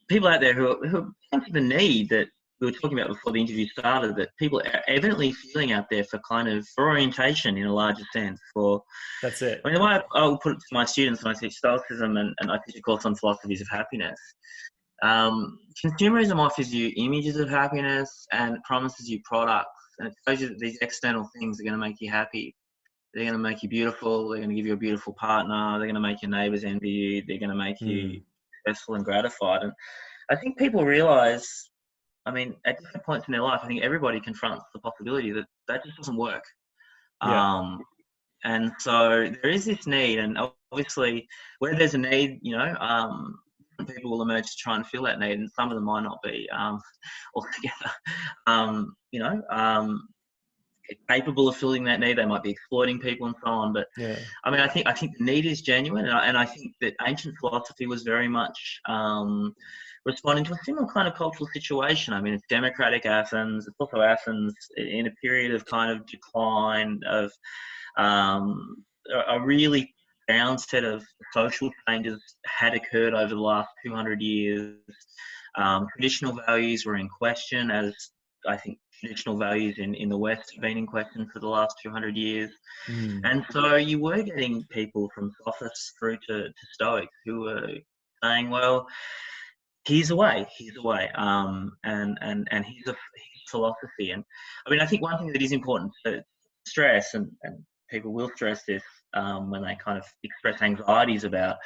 people out there who have the need that we were talking about before the interview started, that people are evidently feeling out there for orientation in a larger sense. That's it. I mean, the way I'll put it to my students when I teach Stoicism and I teach a course on philosophies of happiness, consumerism offers you images of happiness and promises you products, and it tells you that these external things are going to make you happy. They're going to make you beautiful. They're going to give you a beautiful partner. They're going to make your neighbours envy you. They're going to make you successful and gratified. And I think people realise, I mean, at different points in their life, I think everybody confronts the possibility that that just doesn't work. Yeah. And so there is this need, and obviously where there's a need, people will emerge to try and fill that need, and some of them might not be altogether, capable of filling that need. They might be exploiting people and so on. But Yeah. I mean, I think the need is genuine, and I think that ancient philosophy was very much responding to a similar kind of cultural situation. I mean, it's democratic Athens. It's also Athens in a period of kind of decline, of a really profound set of social changes had occurred over the last 200 years. Traditional values were in question, as I think traditional values in the West have been in question for the last 200 years. And so you were getting people from sophists through to Stoics who were saying, well, here's a way, and here's a philosophy. And I mean, I think one thing that is important to stress, and people will stress this when they kind of express anxieties about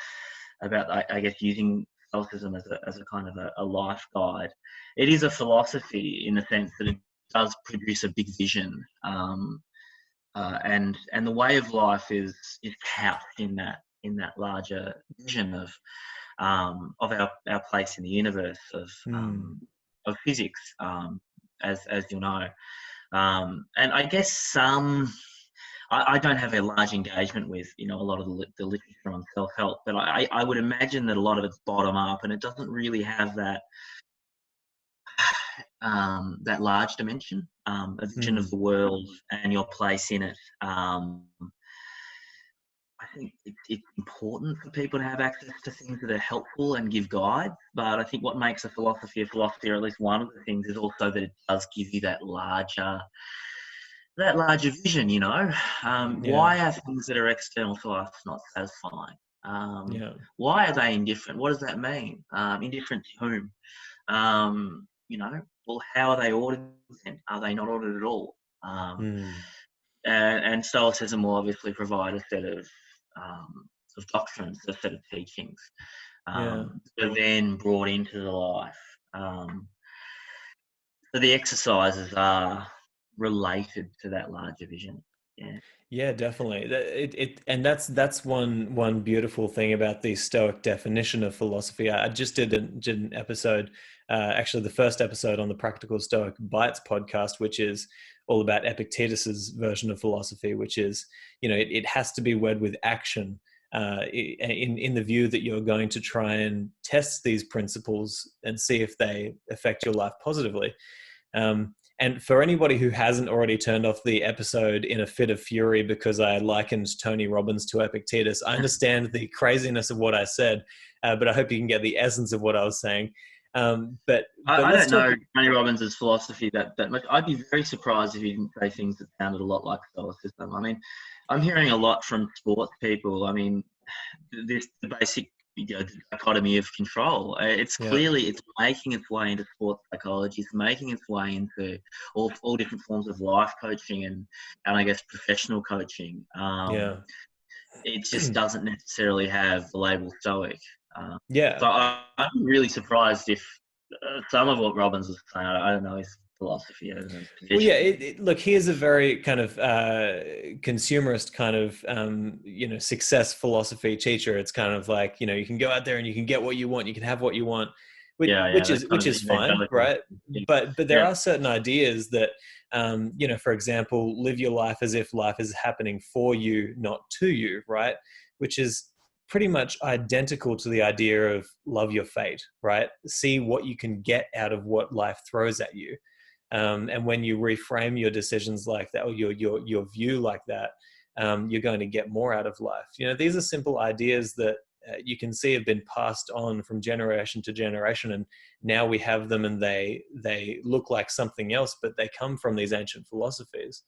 I guess using Stoicism as a kind of a life guide. It is a philosophy in the sense that it does produce a big vision, and the way of life is couched in that larger vision of our place in the universe, of physics, as you'll know. And I guess I don't have a large engagement with a lot of the literature on self-help, but I would imagine that a lot of it's bottom up, and it doesn't really have that that large dimension, a vision of the world and your place in it. I think it's important for people to have access to things that are helpful and give guides, but I think what makes a philosophy, or at least one of the things, is also that it does give you that larger vision. Why are things that are external to us not satisfying? Why are they indifferent? What does that mean? Indifferent to whom? Well, how are they ordered then? Are they not ordered at all? And Stoicism will obviously provide a set of doctrines, a set of teachings, that are then brought into the life. So the exercises are related to that larger vision. Yeah, definitely. And that's one beautiful thing about the Stoic definition of philosophy. I just did an episode, actually the first episode on the Practical Stoic Bites podcast, which is all about Epictetus's version of philosophy, which is, it has to be wed with action, in the view that you're going to try and test these principles and see if they affect your life positively. And for anybody who hasn't already turned off the episode in a fit of fury because I likened Tony Robbins to Epictetus, I understand the craziness of what I said, but I hope you can get the essence of what I was saying. But I don't know Tony Robbins' philosophy that much. I'd be very surprised if he didn't say things that sounded a lot like Stoicism. I mean, I'm hearing a lot from sports people. I mean, the basic dichotomy of control. It's clearly it's making its way into sports psychology. It's making its way into all different forms of life coaching and I guess professional coaching. It just doesn't necessarily have the label Stoic. So I'm really surprised if some of what Robbins was saying, I don't know his philosophy or his position. Well, yeah, look, he is a very kind of consumerist kind of, success philosophy teacher. It's kind of like, you can go out there and you can get what you want, you can have what you want, which is fine, right? But there are certain ideas that, for example, live your life as if life is happening for you, not to you, right? Which is pretty much identical to the idea of love your fate, right? See what you can get out of what life throws at you. And when you reframe your decisions like that, or your view like that, you're going to get more out of life. These are simple ideas that you can see have been passed on from generation to generation, and now we have them, and they look like something else, but they come from these ancient philosophies.